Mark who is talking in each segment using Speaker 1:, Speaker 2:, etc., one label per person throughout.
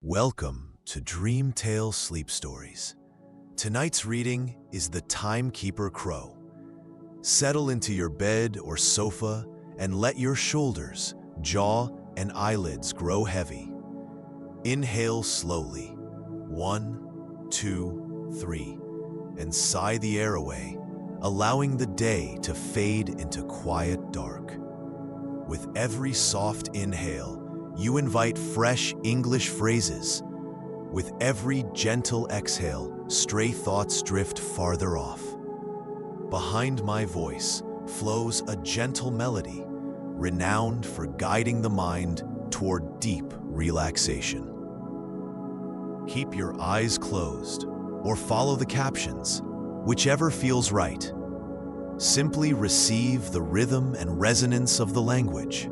Speaker 1: Welcome to Dream Tale Sleep Stories. Tonight's reading is The Timekeeper Crow. Settle into your bed or sofa and let your shoulders, jaw, and eyelids grow heavy. Inhale slowly, 1, 2, 3, and sigh the air away, allowing the day to fade into quiet dark. With every soft inhale, you invite fresh English phrases. With every gentle exhale, stray thoughts drift farther off. Behind my voice flows a gentle melody, renowned for guiding the mind toward deep relaxation. Keep your eyes closed or follow the captions, whichever feels right. Simply receive the rhythm and resonance of the language.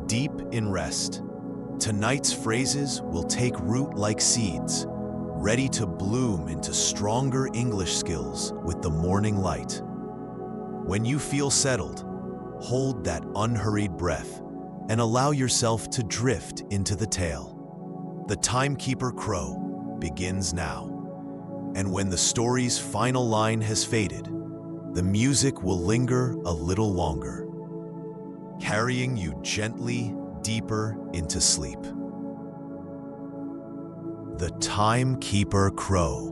Speaker 1: Deep in rest, tonight's phrases will take root like seeds, ready to bloom into stronger English skills with the morning light. When you feel settled, hold that unhurried breath and allow yourself to drift into the tale. The Timekeeper Crow begins now, and when the story's final line has faded, the music will linger a little longer, carrying you gently deeper into sleep. The Timekeeper Crow.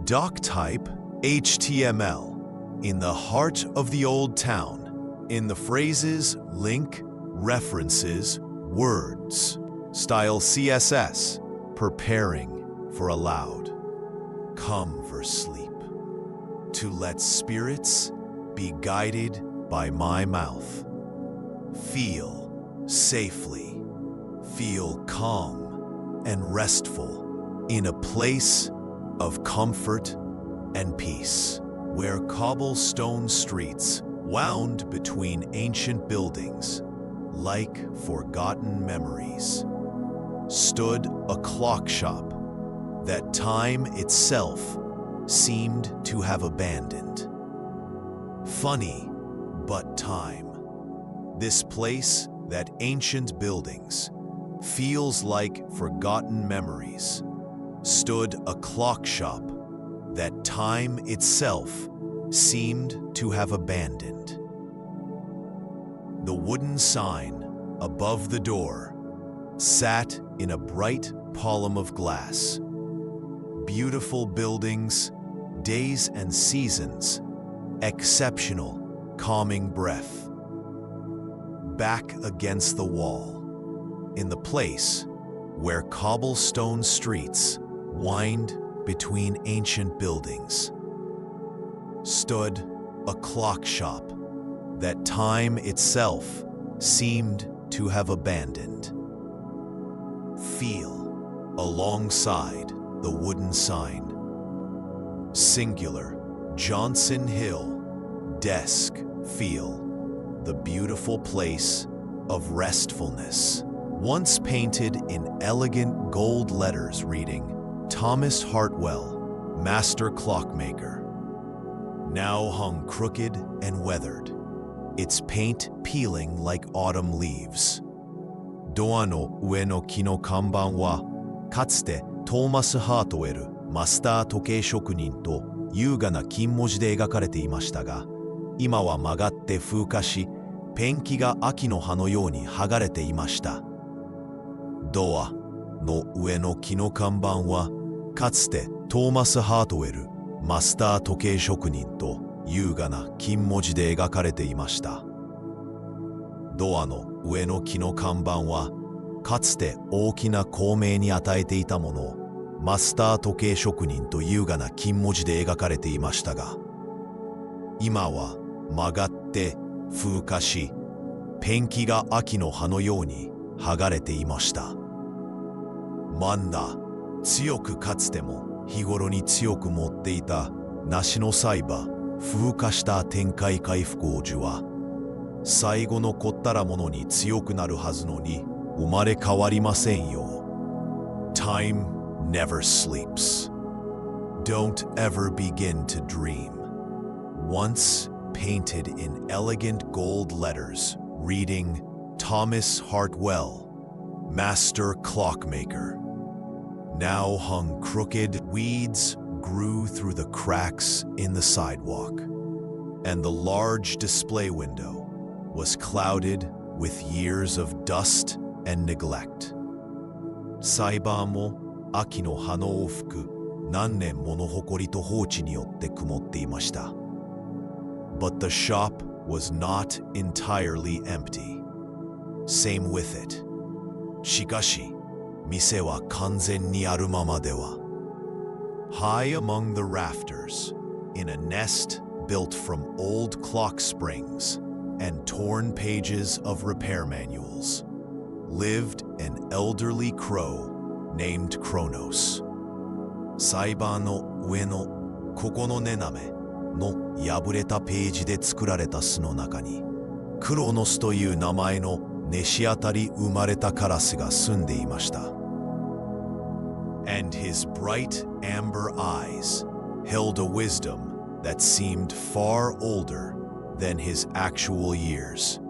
Speaker 1: Doc type HTML in the heart of the old town. In the phrases, link, references, words. Style CSS, preparing for a loud. Come for sleep. To let spirits be guided by my mouth. Feel safely, feel calm and restful in a place of comfort and peace, where cobblestone streets wound between ancient buildings like forgotten memories, stood a clock shop that time itself seemed to have abandoned. Funny, but time. This place, that ancient buildings, feels like forgotten memories. Stood a clock shop that time itself seemed to have abandoned. The wooden sign above the door sat in a bright column of glass. Beautiful buildings, days and seasons, exceptional, calming breath. Back against the wall, in the place where cobblestone streets wind between ancient buildings, stood a clock shop that time itself seemed to have abandoned. Feel alongside the wooden sign. Singular, Johnson Hill, desk, feel. The beautiful place of restfulness. Once painted in elegant gold letters reading, Thomas Hartwell, Master Clockmaker. Now hung crooked and weathered, its paint peeling like autumn leaves. ドアの上の木の看板は、かつてトーマス・ハートウェル、マスター時計職人と優雅な金文字で描かれていましたが、今は曲がって風化し、ペンキが秋の葉のように剥がれていました。ドアの上の木の看板は、かつてトーマス・ハートウェル、マスター時計職人と優雅な金文字で描かれていました。ドアの上の木の看板は、かつて大きな光明に与えていたものを、マスター時計職人と優雅な金文字で描かれていましたが、今は曲がって風化し、ペンキが秋の葉のように剥がれていました。なんだ、強くかつても日頃に強く持っていた梨の栽培、風化した天界回復王樹は、最後残ったらものに強くなるはずのに生まれ変わりませんよ。Time never sleeps. Don't ever begin to dream. Once painted in elegant gold letters, reading Thomas Hartwell, master clockmaker. Now hung crooked weeds grew through the cracks in the sidewalk, and the large display window was clouded with years of dust and neglect. サイバーも秋の葉の往復、何年もの埃と放置によって曇っていました。But the shop was not entirely empty. Same with it. しかし、店は完全にあるままでは。High among the rafters, in a nest built from old clock springs and torn pages of repair manuals, lived an elderly crow named Kronos. サイバーの上のここの根なめの破れたページで作られた巣の中に、クロノスという名前の寝し当たり生まれたカラスが住んでいました。And his bright amber eyes held a wisdom that seemed far older than his actual years.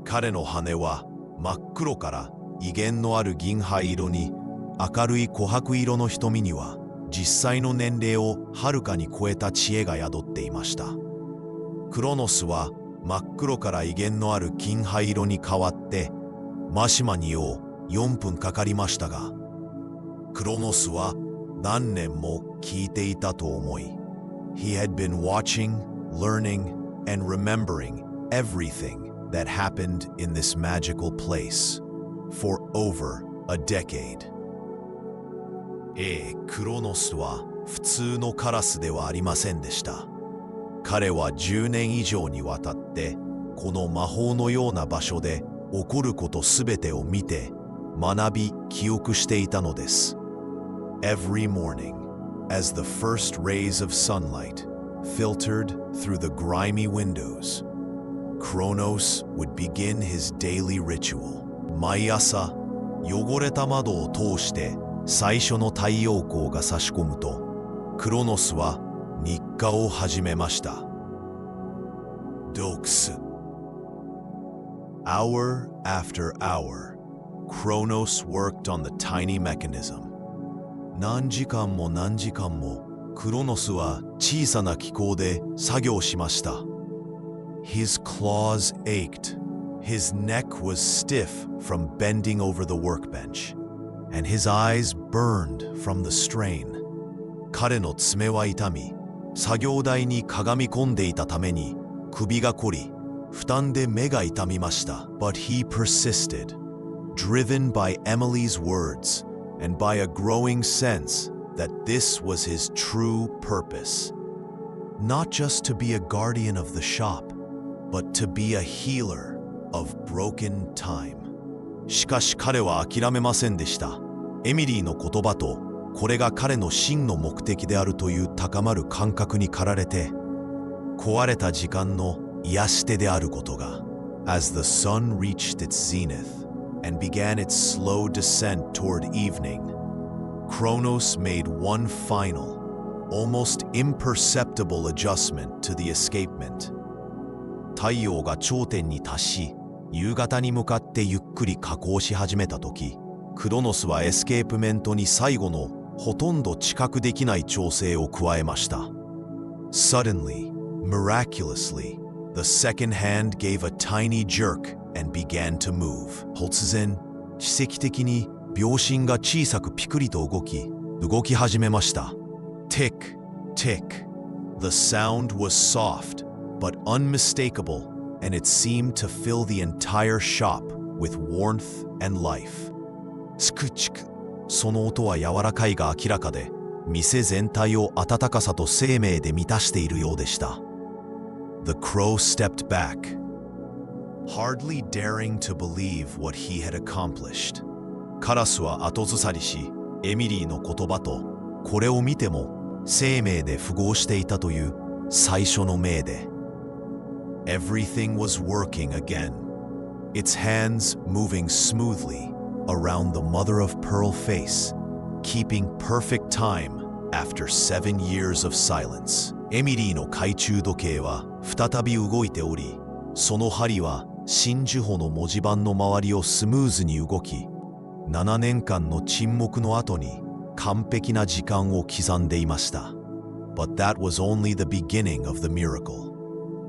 Speaker 1: 彼の羽は真っ黒から威厳のある銀灰色に、明るい琥珀色の瞳には実際の年齢をはるかに超えた知恵が宿っていました。クロノスは真っ黒から威厳のある金灰色に変わってマシマによう4分かかりましたが、クロノスは何年も聞いていたと思い、He had been watching, learning, and remembering everything that happened in this magical place for over a decade. クロノスは普通のカラスではありませんでした。彼は10年以上にわたってこの魔法のような場所で起こることすべてを見て、学び、記憶していたのです。Every morning, as the first rays of sunlight filtered through the grimy windows, Kronos would begin his daily ritual. 毎朝、汚れた窓を通して最初の太陽光が差し込むと、クロノスは日課を始めました。読書。Hour after hour, Kronos worked on the tiny mechanism. 何時間も何時間もクロノスは小さな機構で作業しました。His claws ached. His neck was stiff from bending over the workbench, and his eyes burned from the strain. 彼の爪は痛み、作業台にかがみ込んでいたために首が凝り、負担で目が痛みました。But he persisted, driven by Emily's words and by a growing sense that this was his true purpose. Not just to be a guardian of the shop, but to be a healer of broken time. しかし彼は諦めませんでした。エミリーの言葉と、これが彼の真の目的であるという高まる感覚に駆られて、壊れた時間の癒し手であることが。As the sun reached its zenith and began its slow descent toward evening, Kronos made one final, almost imperceptible adjustment to the escapement. 太陽が頂点に達し、夕方に向かってゆっくり下降し始めたとき、クロノスはエスケープメントに最後のほとんど知覚できない調整を加えました。Suddenly, miraculously, the second hand gave a tiny jerk and began to move. 突然、奇跡的に秒針が小さくピクリと動き始めました。Tick, tick. The sound was soft, but unmistakable, and it seemed to fill the entire shop with warmth and life. チクチク。その音は柔らかいが明らかで、店全体を温かさと生命で満たしているようでした。The crow stepped back, hardly daring to believe what he had accomplished. カラスは後ずさりし、エミリーの言葉と、これを見ても生命で符合していたという最初の命で。Everything was working again, its hands moving smoothly around the mother-of-pearl face, keeping perfect time after 7 years of silence. エミリーの懐中時計は再び動いており、その針は真珠穂の文字盤の周りをスムーズに動き、7年間の沈黙の後に完璧な時間を刻んでいました。But that was only the beginning of the miracle.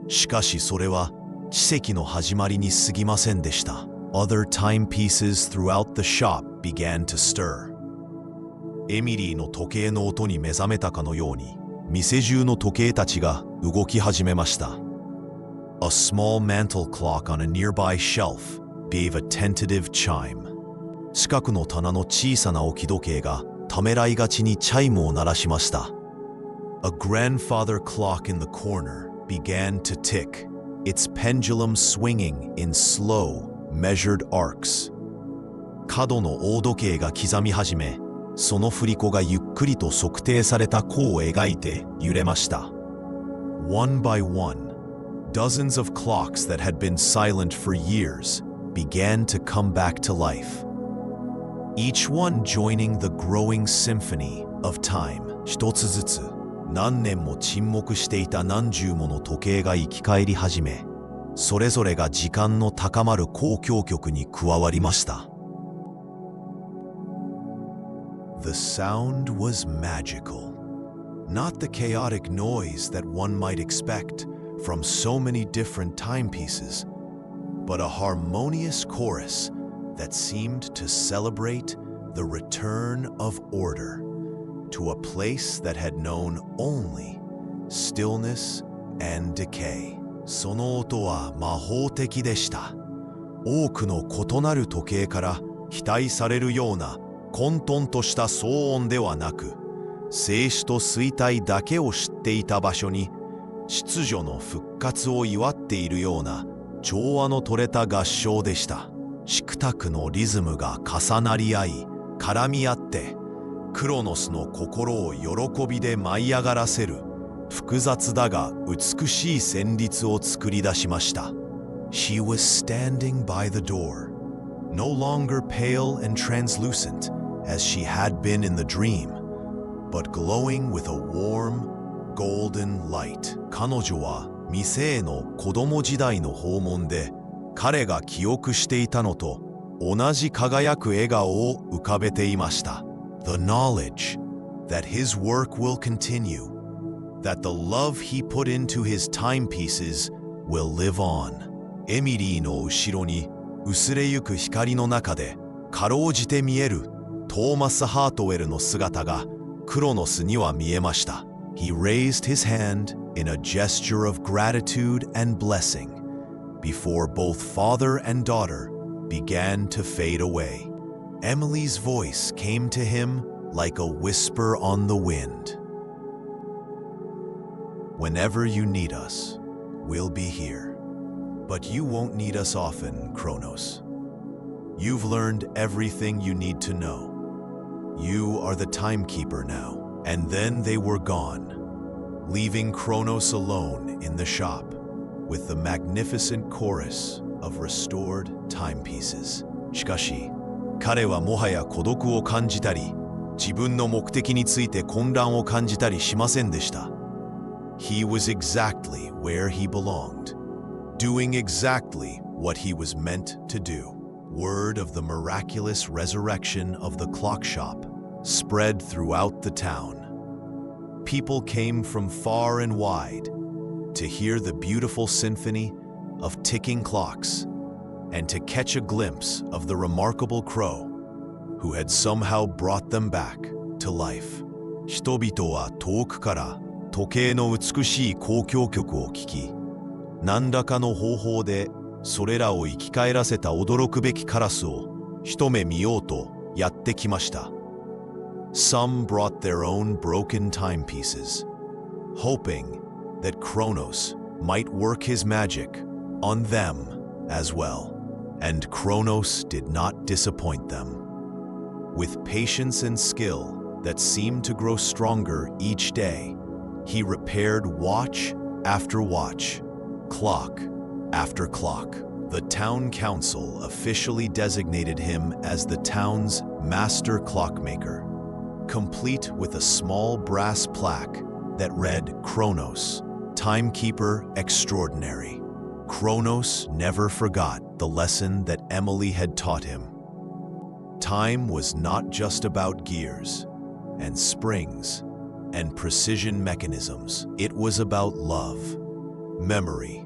Speaker 1: しかしそれは奇跡の始まりに過ぎませんでした。Other timepieces throughout the shop began to stir. エミリーの時計の音に目覚めたかのように、店中の時計たちが動き始めました。A small mantel clock on a nearby shelf gave a tentative chime. 近くの棚の小さな置き時計がためらいがちにチャイムを鳴らしました。A grandfather clock in the corner began to tick, its pendulum swinging in slow, measured arcs. 角の大時計が刻み始め、その振り子がゆっくりと測定された弧を描いて揺れました。One by one, dozens of clocks that had been silent for years began to come back to life. Each one joining the growing symphony of time. 一つずつ何年も沈黙していた何十もの時計が生き返り始め、それぞれが時間の高まる交響曲に加わりました。The sound was magical. Not the chaotic noise that one might expect from so many different timepieces, but a harmonious chorus that seemed to celebrate the return of order to a place that had known only stillness and decay. その音は魔法的でした。多くの異なる時計から期待されるような混沌とした騒音ではなく、静止と衰退だけを知っていた場所に秩序の復活を祝っているような調和の取れた合唱でした。チクタクのリズムが重なり合い絡み合って、クロノスの心を喜びで舞い上がらせる複雑だが美しい旋律を作り出しました。She was standing by the door, no longer pale and translucent as she had been in the dream, but glowing with a warm, golden light. 彼女は店への子供時代の訪問で、彼が記憶していたのと同じ輝く笑顔を浮かべていました。The knowledge that his work will continue, that the love he put into his timepieces will live on. エミリーの後ろに薄れゆく光の中でかろうじて見えるトーマス・ハートウェルの姿がクロノスには見えました。He raised his hand in a gesture of gratitude and blessing before both father and daughter began to fade away. Emily's voice came to him like a whisper on the wind. Whenever you need us, we'll be here. But you won't need us often, Kronos. You've learned everything you need to know. You are the timekeeper now. And then they were gone, leaving Kronos alone in the shop with the magnificent chorus of restored timepieces. しかし、彼はもはや孤独を感じたり、自分の目的について混乱を感じたりしませんでした。He was exactly where he belonged, doing exactly what he was meant to do. Word of the miraculous resurrection of the clock shop spread throughout the town. People came from far and wide to hear the beautiful symphony of ticking clocks and to catch a glimpse of the remarkable crow who had somehow brought them back to life. 人々は遠くから時計の美しい交響曲を聴き、何らかの方法でそれらを生き返らせた驚くべきカラスを一目見ようとやってきました。Some brought their own broken timepieces, hoping that Kronos might work his magic on them as well. And Kronos did not disappoint them. With patience and skill that seemed to grow stronger each day, he repaired watch after watch, clock after clock. The town council officially designated him as the town's master clockmaker, complete with a small brass plaque that read Kronos, Timekeeper Extraordinary. Kronos never forgot the lesson that Emily had taught him. time was not just about gears and springs and precision mechanisms. It was about love, memory,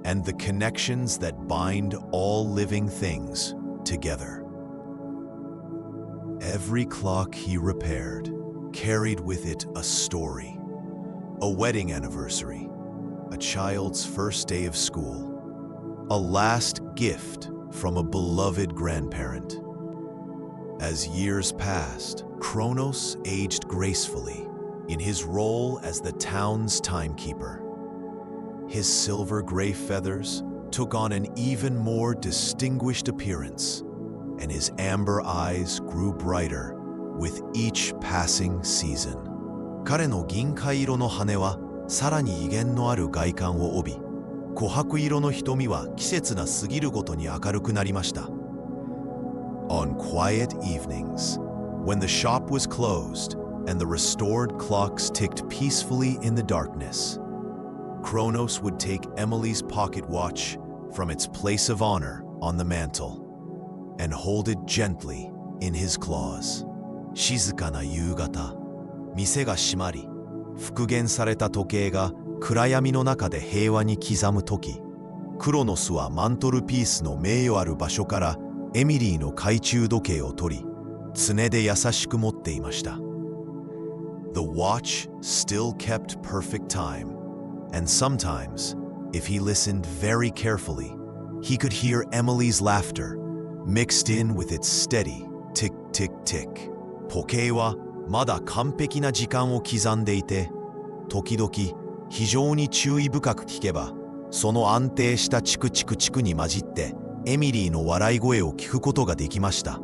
Speaker 1: and the connections that bind all living things together. Every clock he repaired carried with it a story, a wedding anniversary, a child's first day of school, a last gift from a beloved grandparent. As years passed, Kronos aged gracefully in his role as the town's timekeeper. His silver gray feathers took on an even more distinguished appearance, and his amber eyes grew brighter with each passing season. 彼の銀灰色の羽はさらに威厳のある外観を帯び、琥珀色の瞳は季節が過ぎるごとに明るくなりました。On quiet evenings, when the shop was closed and the restored clocks ticked peacefully in the darkness, Kronos would take Emily's pocket watch from its place of honor on the mantle and hold it gently in his claws. 静かな夕方、店が閉まり、復元された時計が暗闇の中で平和に刻む時、クロノスはマントルピースの名誉ある場所からエミリーの懐中時計を取り、爪で優しく持っていました。The watch still kept perfect time, and sometimes, if he listened very carefully, he could hear Emily's laughter mixed in with its steady tick tick tick. 時計はまだ完璧な時間を刻んでいて、時々非常に注意深く聞けば、その安定したチクチクチクに混じってエミリーの笑い声を聞くことができました。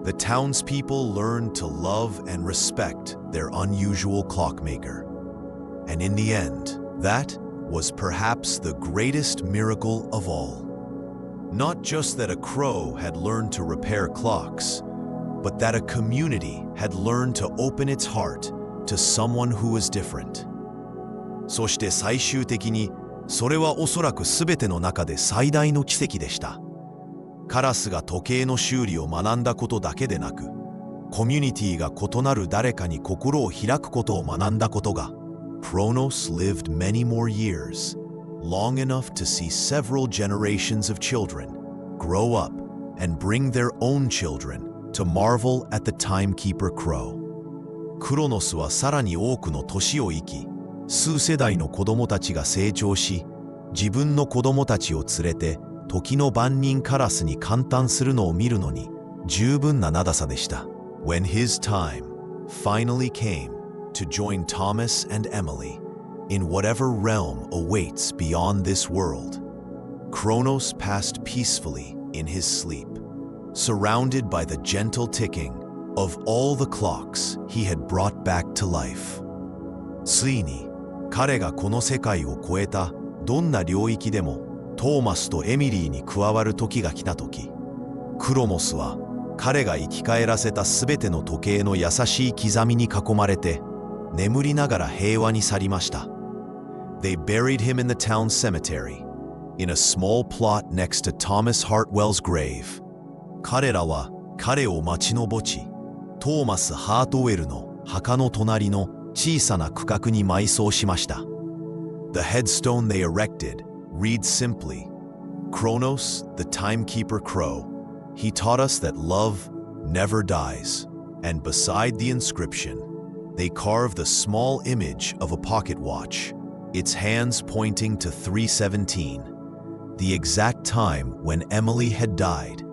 Speaker 1: The townspeople learned to love and respect their unusual clockmaker. And in the end, that was perhaps the greatest miracle of all. Not just that a crow had learned to repair clocks, but that a community had learned to open its heart to someone who was different. そして最終的に、それはおそらく全ての中で最大の奇跡でした。カラスが時計の修理を学んだことだけでなく、コミュニティが異なる誰かに心を開くことを学んだことが、Kronos lived many more years, long enough to see several generations of children grow up and bring their own children to marvel at the Timekeeper Crow. クロノスはさらに多くの年を生き、数世代の子供たちが成長し、自分の子供たちを連れて時の番人カラスに感嘆するのを見るのに十分な長さでした。When his time finally came to join Thomas and Emily in whatever realm awaits beyond this world, Kronos passed peacefully in his sleep, surrounded by the gentle ticking of all the clocks he had brought back to life. ついに彼がこの世界を超えたどんな領域でもトーマスとエミリーに加わる時が来た時、クロノスは彼が生き返らせたすべての時計の優しい刻みに囲まれて眠りながら平和に去りました。They buried him in the town cemetery, in a small plot next to Thomas Hartwell's grave. 彼らは彼を待ちの墓地、トーマス・ハートウェルの墓の隣の小さな区画に埋葬しました。The headstone they erected reads simply, Kronos, the Timekeeper Crow, he taught us that love never dies. And beside the inscription, they carved the small image of a pocket watch, its hands pointing to 3:17, the exact time when Emily had died,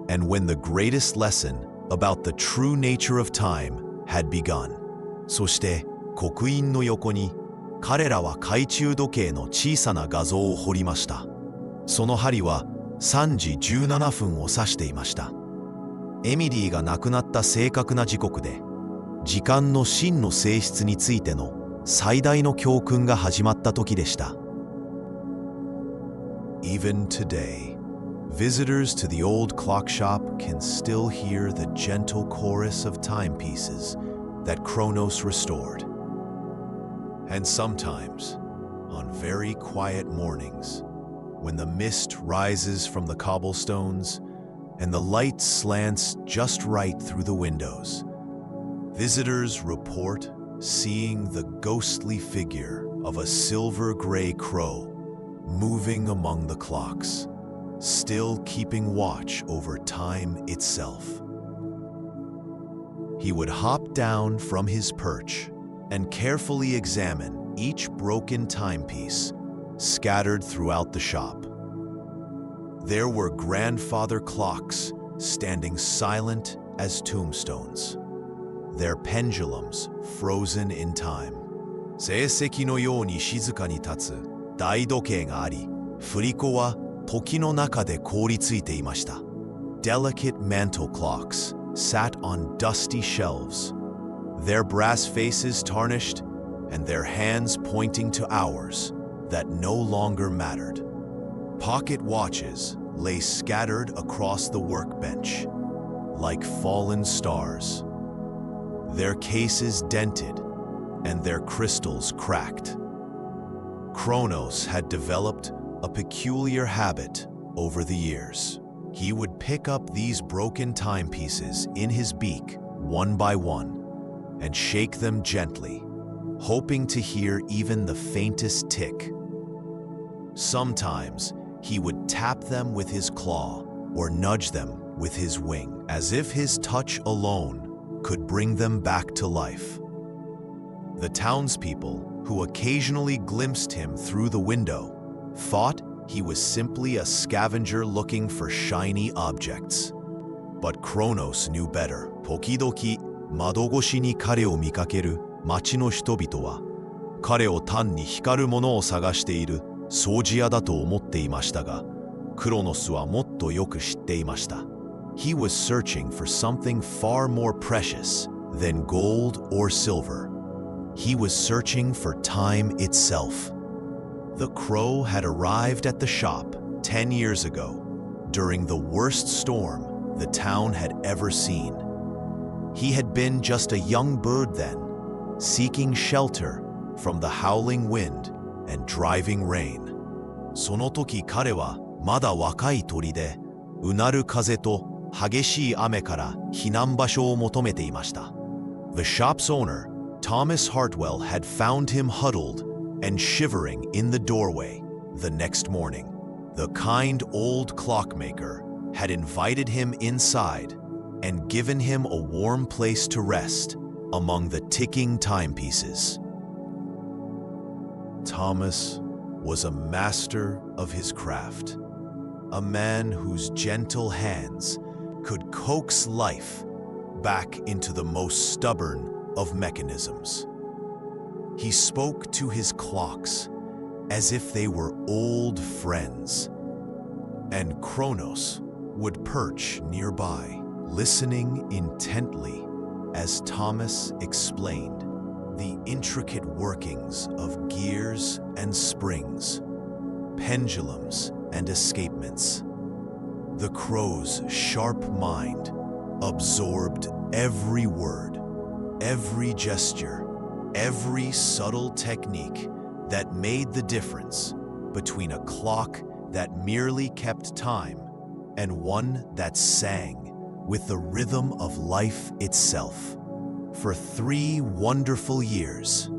Speaker 1: and when the greatest lesson about the true nature of time had begun. そして刻印の横に彼らは懐中時計の小さな画像を彫りました。その針は3時17分を指していました。エミリーが亡くなった正確な時刻で、時間の真の性質についての最大の教訓が始まった時でした。Even today, visitors to the old clock shop can still hear the gentle chorus of timepieces that Kronos restored. And sometimes, on very quiet mornings, when the mist rises from the cobblestones, and the light slants just right through the windows. Visitors report seeing the ghostly figure of a silver-gray crow moving among the clocks, still keeping watch over time itself. He would hop down from his perch and carefully examine each broken timepiece scattered throughout the shop. There were grandfather clocks standing silent as tombstones, their pendulums frozen in time. 聖石のように静かに立つ大時計があり、振り子は時の中で凍りついていました。Delicate mantle clocks sat on dusty shelves, their brass faces tarnished and their hands pointing to hours that no longer mattered. Pocket watches lay scattered across the workbench, like fallen stars, their cases dented and their crystals cracked. Kronos had developed a peculiar habit over the years. He would pick up these broken timepieces in his beak one by one and shake them gently, hoping to hear even the faintest tick. Sometimes he would tap them with his claw or nudge them with his wing, as if his touch alone could bring them back to life. The townspeople, who occasionally glimpsed him through the window, thought he was simply a scavenger looking for shiny objects. But Kronos knew better. 時々窓越しに彼を見かける町の人々は、彼を単に光るものを探している掃除屋だと思っていましたが、クロノスはもっとよく知っていました。He was searching for something far more precious than gold or silver. He was searching for time itself. The crow had arrived at the shop 10 years ago, during the worst storm the town had ever seen. He had been just a young bird then, seeking shelter from the howling wind and driving rain. その時彼はまだ若い鳥で、うなる風と激しい雨から避難場所を求めていました。The shop's owner, Thomas Hartwell, had found him huddled and shivering in the doorway the next morning. The kind old clockmaker had invited him inside and given him a warm place to rest among the ticking timepieces. Thomas was a master of his craft, a man whose gentle hands could coax life back into the most stubborn of mechanisms. He spoke to his clocks as if they were old friends, and Kronos would perch nearby, listening intently as Thomas explained the intricate workings of gears and springs, pendulums and escapements. The crow's sharp mind absorbed every word, every gesture, every subtle technique that made the difference between a clock that merely kept time and one that sang with the rhythm of life itself. For 3 wonderful years,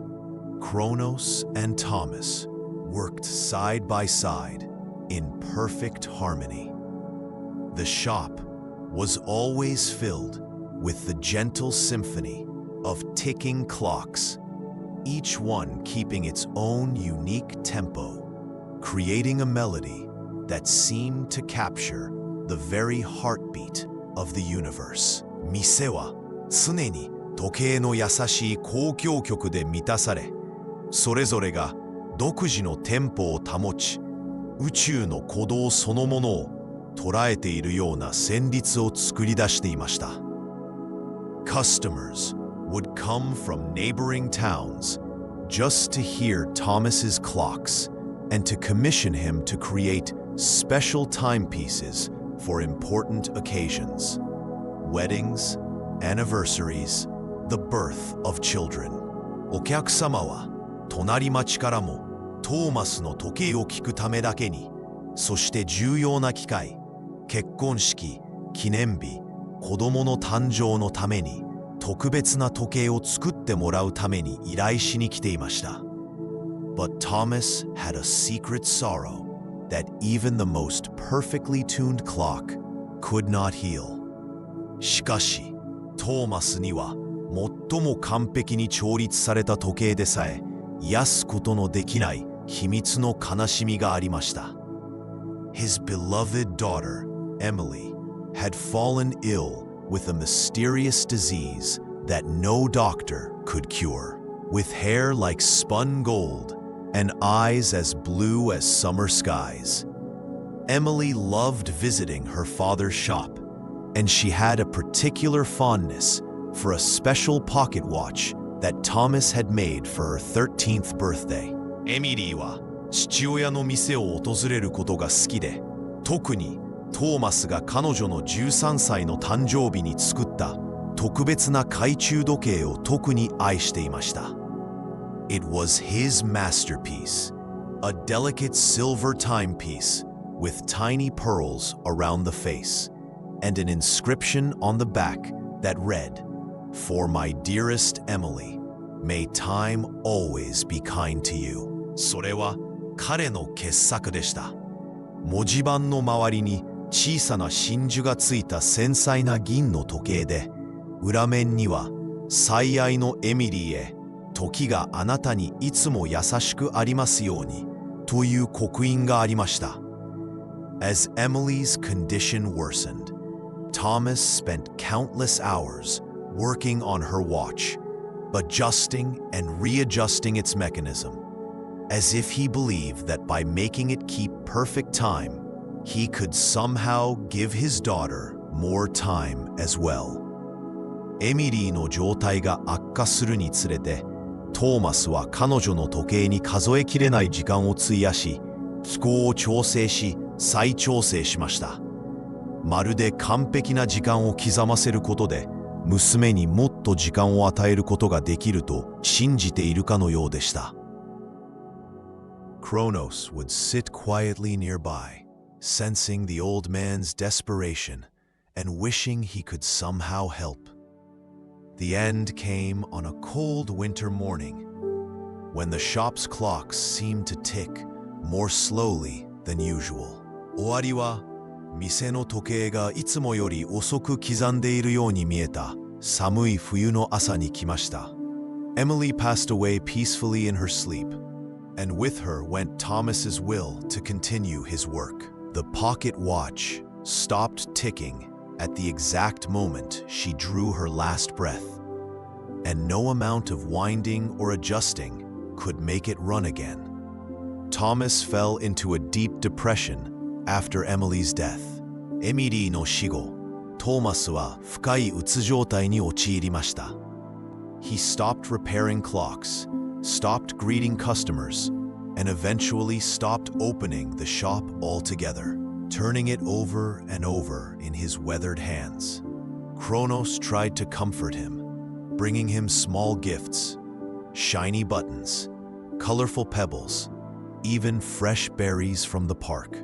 Speaker 1: Kronos and Thomas worked side by side in perfect harmony. The shop was always filled with the gentle symphony of ticking clocks, each one keeping its own unique tempo, creating a melody that seemed to capture the very heartbeat of the universe. 店は常に時計の優しい交響曲で満たされ、それぞれが独自のテンポを保ち、宇宙の鼓動そのものを捉えているような旋律を作り出していました。Customers would come from neighboring towns just to hear Thomas's clocks and to commission him to create special timepieces for important occasions, weddings, anniversaries, the birth of children. お客様は隣町からもトーマスの時計を聞くためだけに、そして重要な機会、結婚式、記念日、子供の誕生のために特別な時計を作ってもらうために依頼しに来ていました。But Thomas had a secret sorrow that even the most perfectly tuned clock could not heal. しかし、トーマスには最も完璧に調律された時計でさえ癒すことのできない秘密の悲しみがありました。His beloved daughter, Emily, had fallen ill with a mysterious disease that no doctor could cure. With hair like spun gold and eyes as blue as summer skies, Emily loved visiting her father's shop, and she had a particular fondness for a special pocket watch that Thomas had made for her 13th birthday. エミリーは父親の店を訪れることが好きで、特にトーマスが彼女の13歳の誕生日に作った特別な懐中時計を特に愛していました。It was his masterpiece, a delicate silver timepiece with tiny pearls around the face, and an inscription on the back that read, "For my dearest Emily, may time always be kind to you." それは彼の傑作でした。文字盤の周りに小さな真珠がついた繊細な銀の時計で、裏面には最愛のエミリーへ、時があなたにいつも優しくありますようにという刻印がありました。As Emily's condition worsened, Thomas spent countless hours working on her watch, adjusting and readjusting its mechanism, as if he believed that by making it keep perfect time, he could somehow give his daughter more time as well. エミリーの状態が悪化するにつれて、トーマスは彼女の時計に数えきれない時間を費やし、気候を調整し、再調整しました。まるで完璧な時間を刻ませることで、娘にもっと時間を与えることができると信じているかのようでした。Kronos would sit quietly nearby, sensing the old man's desperation and wishing he could somehow help. The end came on a cold winter morning, when the shop's clocks seemed to tick more slowly than usual. 終わりは、店の時計がいつもより遅く刻んでいるように見えた寒い冬の朝に来ました。Emily passed away peacefully in her sleep, and with her went Thomas's will to continue his work. The pocket watch stopped ticking at the exact moment she drew her last breath, and no amount of winding or adjusting could make it run again. Thomas fell into a deep depression after Emily's death. エミリーの死後、トーマスは深いうつ状態に陥りました。He stopped repairing clocks, stopped greeting customers, and eventually stopped opening the shop altogether, turning it over and over in his weathered hands. Kronos tried to comfort him, bringing him small gifts, shiny buttons, colorful pebbles, even fresh berries from the park.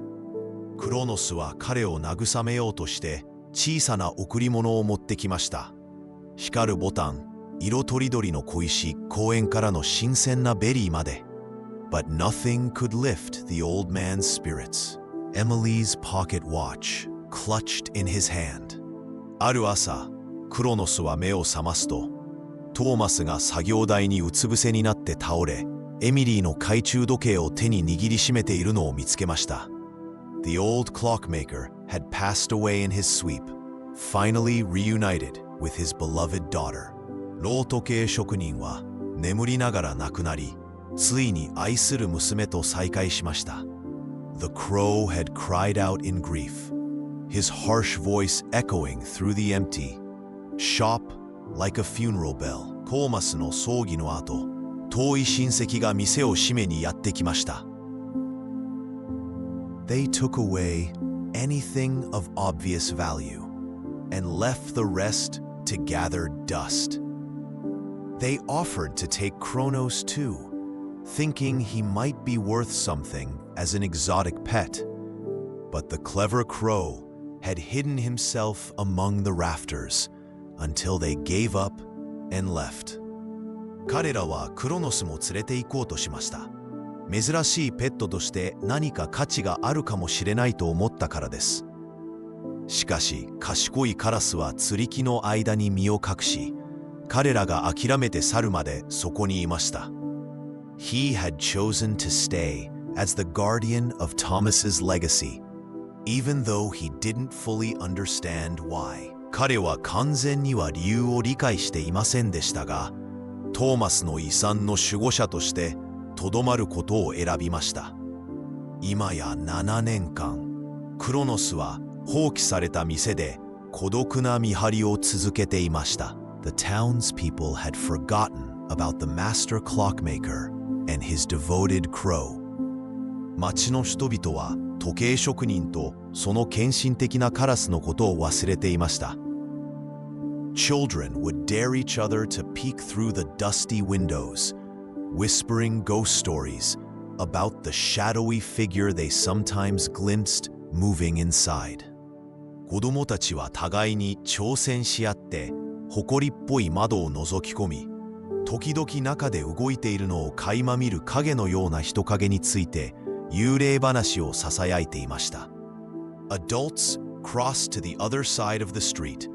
Speaker 1: クロノスは彼を慰めようとして小さな贈り物を持ってきました。光るボタン、色とりどりの小石、公園からの新鮮なベリーまで。But nothing could lift the old man's spirits. Emily's pocket watch clutched in his hand. ある朝、クロノスは目を覚ますと、トーマスが作業台にうつ伏せになって倒れ、エミリーの懐中時計を手に握りしめているのを見つけました。The old clockmaker had passed away in his sleep, finally reunited with his beloved daughter. 老時計職人は眠りながら亡くなり、ついに愛する娘と再会しました。The crow had cried out in grief, his harsh voice echoing through the empty shop like a funeral bell. トーマスの葬儀の後、遠い親戚が店を閉めにやってきました。They took away anything of obvious value and left the rest to gather dust. They offered to take Kronos too, thinking he might be worth something as an exotic pet. But the clever crow had hidden himself among the rafters until they gave up and left. 彼らはクロノスも連れて行こうとしました。珍しいペットとして何か価値があるかもしれないと思ったからです。しかし賢いカラスは釣り木の間に身を隠し、彼らが諦めて去るまでそこにいました。He had chosen to stay as the guardian of Thomas's legacy, even though he didn't fully understand why. 彼は完全には理由を理解していませんでしたが、トーマスの遺産の守護者としてとどまることを選びました。今や7年間、クロノスは放棄された店で孤独な見張りを続けていました。The townspeople had forgotten about the master clockmaker and his devoted crow. 町の人々は時計職人とその献身的なカラスのことを忘れていました。Children would dare each other to peek through the dusty windows, whispering ghost stories about the shadowy figure they sometimes glimpsed moving inside. 子供たちは互いに挑戦し合って、埃っぽい窓を覗き込み、時々中で動いているのを垣間見る影のような人影について幽霊話をささやいていました。Adults crossed to the other side of the street,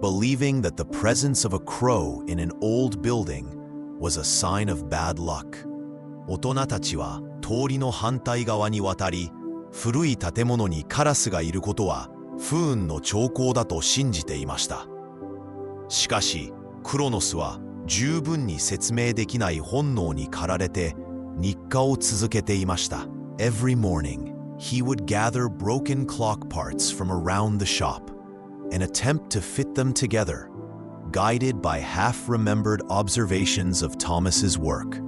Speaker 1: believing that the presence of a crow in an old building was a sign of bad luck. 大人たちは通りの反対側に渡り、古い建物にカラスがいることは不運の兆候だと信じていました。しかし、クロノスは十分に説明できない本能に駆られて日課を続けていました。Every morning, he would gather broken clock parts from around the shop and attempt to fit them together, guided by half-remembered observations of Thomas's work.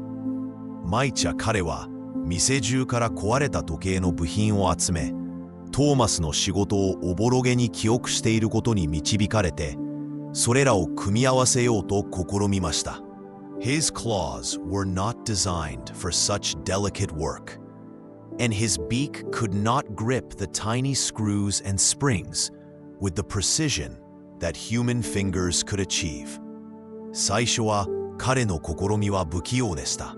Speaker 1: 毎朝彼は店中から壊れた時計の部品を集め、トーマスの仕事をおぼろげに記憶していることに導かれて、それらを組み合わせようと試みました。His claws were not designed for such delicate work, and his beak could not grip the tiny screws and springs with the precision that human fingers could achieve. 最初は彼の試みは不器用でした。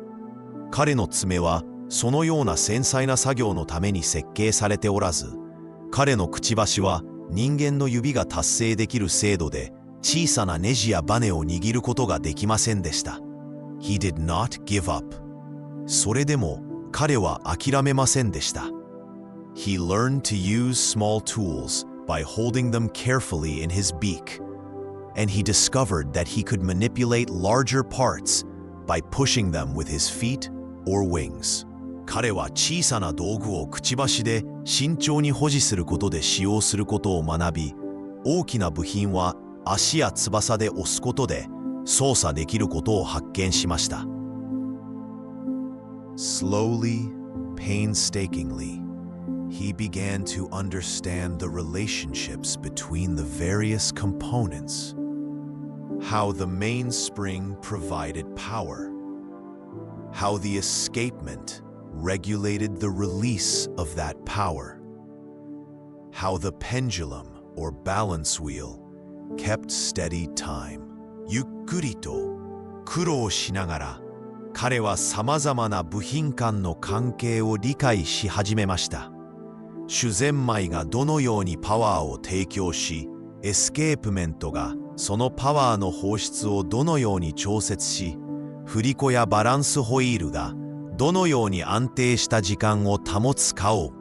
Speaker 1: 彼の爪はそのような繊細な作業のために設計されておらず、彼のくちばしは人間の指が達成できる精度で小さなネジやバネを握ることができませんでした。He did not give up. それでも彼は諦めませんでした。He learned to use small tools by holding them carefully in his beak, and he discovered that he could manipulate larger parts by pushing them with his feet or wings. 彼は小さな道具をくちばしで慎重に保持することで使用することを学び、大きな部品は足や翼で押すことで操作できることを発見しました。Slowly, painstakingly, he began to understand the relationships between the various components, how the mainspring provided power, how the escapement regulated the release of that power, how the pendulum or balance wheel kept steady time. ゆっくりと苦労しながら彼はさまざまな部品間の関係を理解し始めました。主ゼンマイがどのようにパワーを提供し、エスケープメントがそのパワーの放出をどのように調節し、振り子やバランスホイールがどのように安定した時間を保つかを。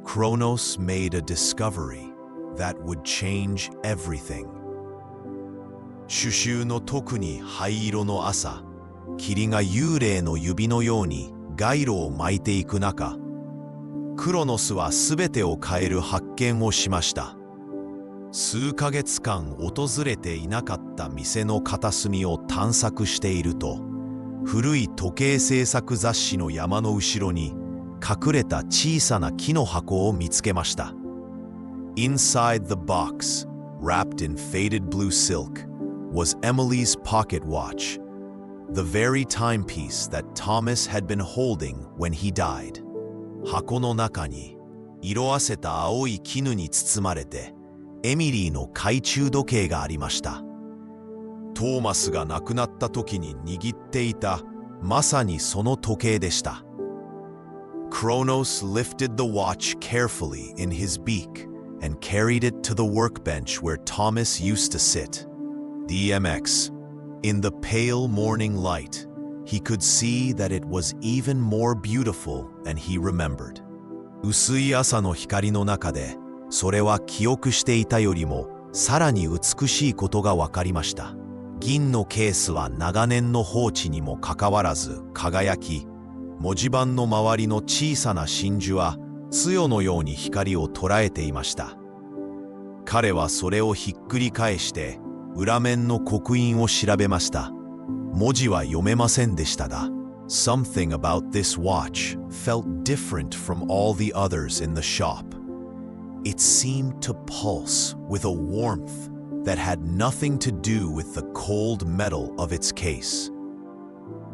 Speaker 1: Kronos made a discovery that would change everything. 種々の特に灰色の朝、霧が幽霊の指のように街路を巻いていく中、クロノスはすべてを変える発見をしました。数ヶ月間訪れていなかった店の片隅を探索していると、古い時計製作雑誌の山の後ろに隠れた小さな木の箱を見つけました。Inside the box, wrapped in faded blue silk, was Emily's pocket watch, the very timepiece that Thomas had been holding when he died. 箱の中に色あせた青い絹に包まれてエミリーの懐中時計がありました。トーマスが亡くなった時に握っていたまさにその時計でした。Kronos lifted the watch carefully in his beak and carried it to the workbench where Thomas used to sit. DMX. In the pale morning light, he could see that it was even more beautiful than he remembered. 薄い朝の光の中で、それは記憶していたよりもさらに美しいことが分かりました。銀のケースは長年の放置にもかかわらず輝き、文字盤の周りの小さな真珠は艶のように光を捉えていました。彼はそれをひっくり返して裏面の刻印を調べました。文字は読めませんでしたが、Something about this watch felt different from all the others in the shop. It seemed to pulse with a warmth that had nothing to do with the cold metal of its case.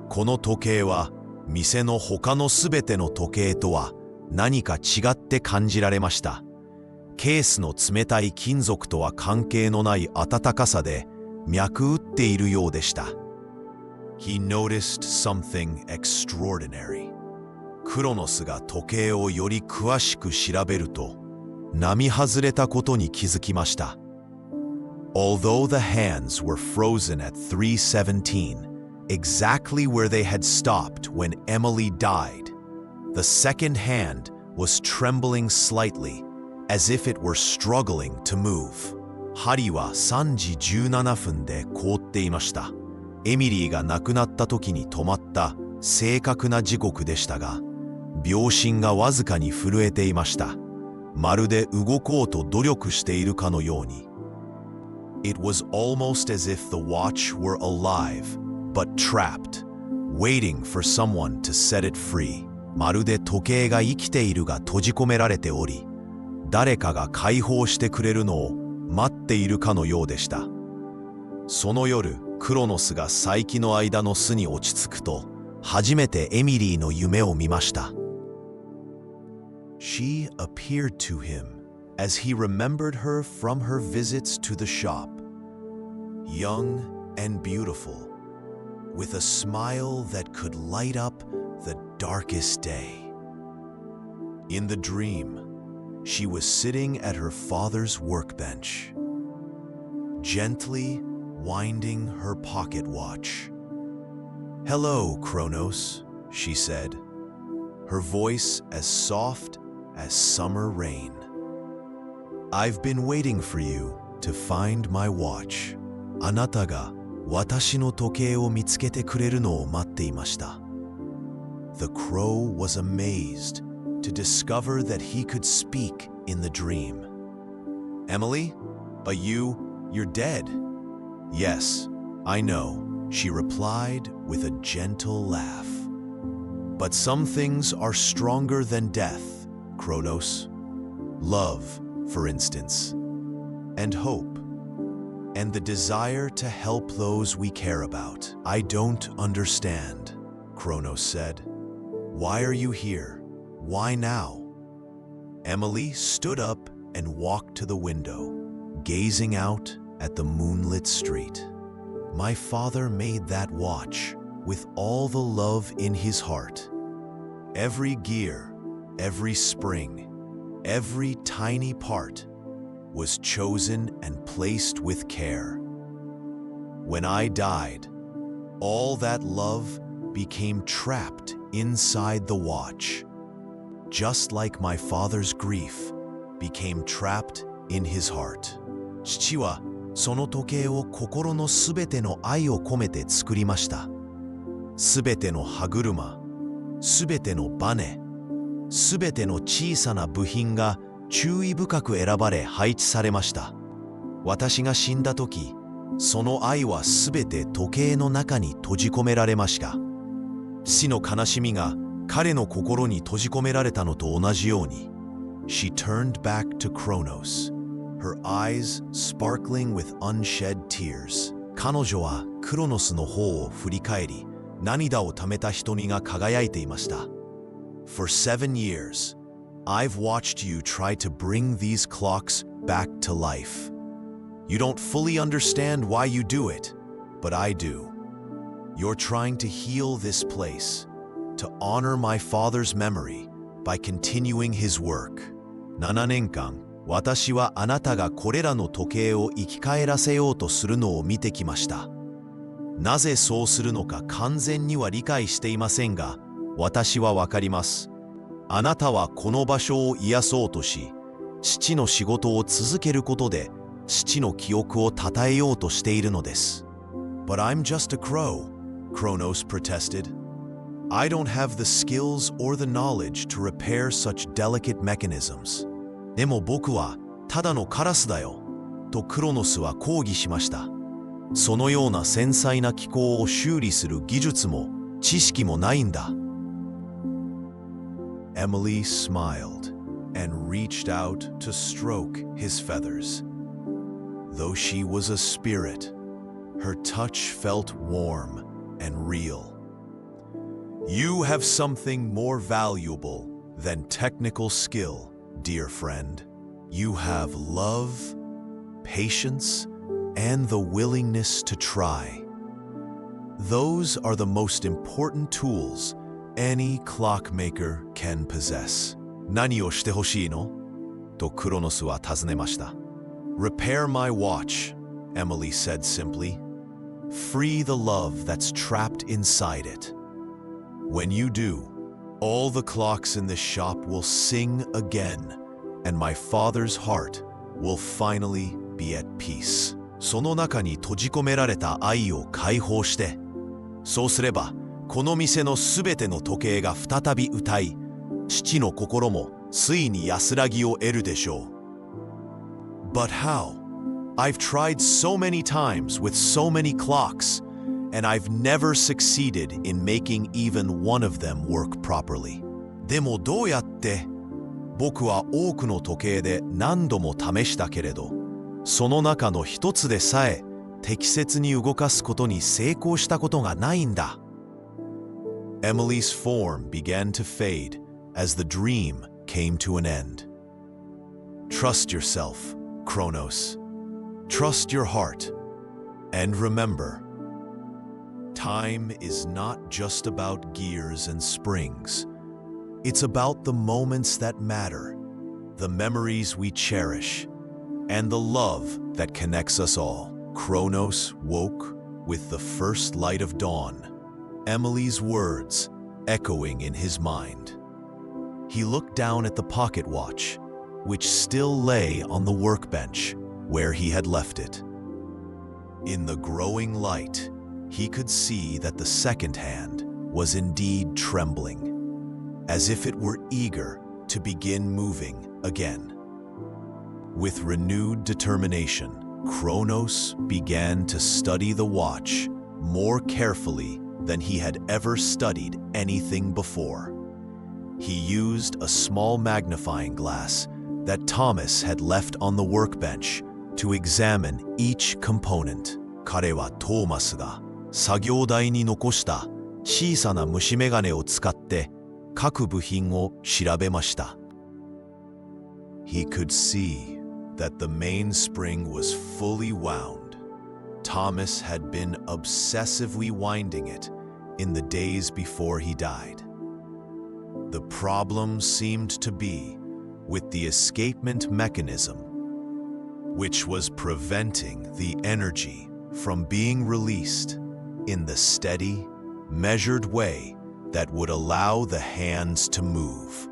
Speaker 1: この時計は店の他のすべての時計とは何か違って感じられました。ケースの冷たい金属とは関係のない温かさで脈打っているようでした。He noticed something extraordinary. クロノスが時計をより詳しく調べると、並外れたことに気づきました。Although the hands were frozen at 3:17, exactly where they had stopped when Emily died, the second hand was trembling slightly, as if it were struggling to move. 針は3時17分で凍っていました。エミリーが亡くなった時に止まった正確な時刻でしたが、秒針がわずかに震えていました。まるで動こうと努力しているかのように。It was almost as if the watch were alive, but trapped, waiting for someone to set it free. まるで時計が生きているが閉じ込められており、誰かが解放してくれるのを待っているかのようでした。その夜、クロノスが細気の間の巣に落ち着くと、初めてエミリーの夢を見ました。She appeared to him as he remembered her from her visits to the shop, young and beautiful, with a smile that could light up the darkest day. In the dream, she was sitting at her father's workbench, gently winding her pocket watch. "Hello, Kronos," she said, her voice as soft as summer rain. "I've been waiting for you to find my watch." あなたが私の時計を見つけてくれるのを待っていました。The crow was amazed to discover that he could speak in the dream. "Emily, you're dead." "Yes, I know," she replied with a gentle laugh. "But some things are stronger than death, Kronos. Love, for instance, and hope, and the desire to help those we care about." "I don't understand," Kronos said. "Why are you here? Why now?" Emily stood up and walked to the window, gazing out at the moonlit street. "My father made that watch with all the love in his heart. Every gear, every spring, every tiny part was chosen and placed with care. When I died, all that love became trapped inside the watch, just like my father's grief became trapped in his heart." 父はその時計を心のすべての愛を込めて作りました。すべての歯車、すべてのバネ、すべての小さな部品が注意深く選ばれ配置されました。私が死んだ時、その愛はすべて時計の中に閉じ込められました。死の悲しみが彼の心に閉じ込められたのと同じように。She turned back to Kronos, her eyes sparkling with unshed tears. 彼女はクロノスの方を振り返り、涙をためた瞳が輝いていました。For 7 years, I've watched you try to bring these clocks back to life. You don't fully understand why you do it, but I do. You're trying to heal this place, to honor my father's memory by continuing his work. 7年間、私はあなたがこれらの時計を生き返らせようとするのを見てきました。なぜそうするのか完全には理解していませんが、私はわかります。あなたはこの場所を癒そうとし、父の仕事を続けることで、父の記憶を称えようとしているのです。But I'm just a crow, Kronos protested. I don't have the skills or the knowledge to repair such delicate mechanisms. でも僕はただのカラスだよ、とクロノスは抗議しました。そのような繊細な機構を修理する技術も知識もないんだ。Emily smiled and reached out to stroke his feathers. Though she was a spirit, her touch felt warm and real. You have something more valuable than technical skill, dear friend. You have love, patience, and the willingness to try. Those are the most important tools any clockmaker can possess. 何をしてほしいの？とクロノスは尋ねました。Repair my watch, Emily said simply. Free the love that's trapped inside it. When you do, all the clocks in this shop will sing again, and my father's heart will finally be at peace. その中に閉じ込められた愛を解放して、そうすれば、この店のすべての時計が再び歌い、父の心もついに安らぎを得るでしょう。But how? I've tried so many times with so many clocks, and I've never succeeded in making even one of them work properly. でもどうやって？僕は多くの時計で何度も試したけれど、その中の一つでさえ適切に動かすことに成功したことがないんだ。Emily's form began to fade as the dream came to an end. Trust yourself, Kronos. Trust your heart. And remember, time is not just about gears and springs. It's about the moments that matter, the memories we cherish, and the love that connects us all. Kronos woke with the first light of dawn, Emily's words echoing in his mind. He looked down at the pocket watch, which still lay on the workbench where he had left it. In the growing light, he could see that the second hand was indeed trembling, as if it were eager to begin moving again. With renewed determination, Kronos began to study the watch more carefully than he had ever studied anything before. He used a small magnifying glass that Thomas had left on the workbench to examine each component. 彼はトーマスが作業台に残した小さな虫眼鏡を使って各部品を調べました。He could see that the mainspring was fully wound. Thomas had been obsessively winding it in the days before he died. The problem seemed to be with the escapement mechanism, which was preventing the energy from being released in the steady, measured way that would allow the hands to move.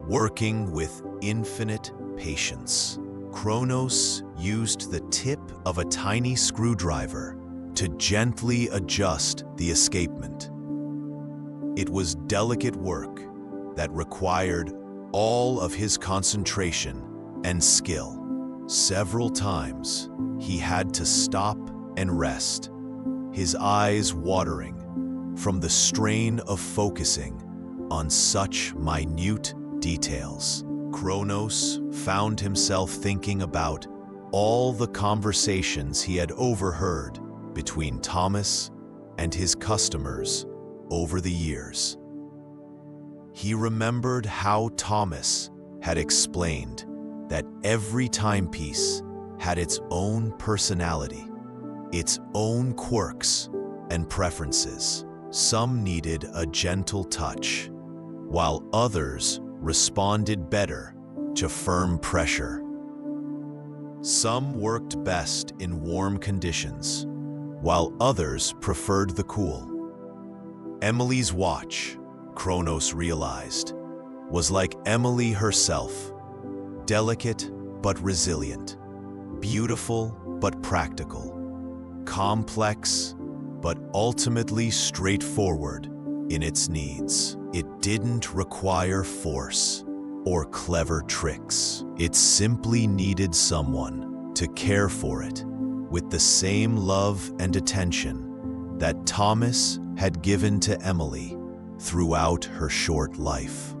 Speaker 1: Working with infinite patience, Kronos used the tip of a tiny screwdriver to gently adjust the escapement. It was delicate work that required all of his concentration and skill. Several times, he had to stop and rest, his eyes watering from the strain of focusing on such minute details. Kronos found himself thinking about all the conversations he had overheard between Thomas and his customers over the years. He remembered how Thomas had explained that every timepiece had its own personality, its own quirks and preferences. Some needed a gentle touch, while others responded better to firm pressure. Some worked best in warm conditions, while others preferred the cool. Emily's watch, Kronos realized, was like Emily herself, delicate but resilient, beautiful but practical, complex but ultimately straightforward in its needs. It didn't require force or clever tricks. It simply needed someone to care for it with the same love and attention that Thomas had given to Emily throughout her short life.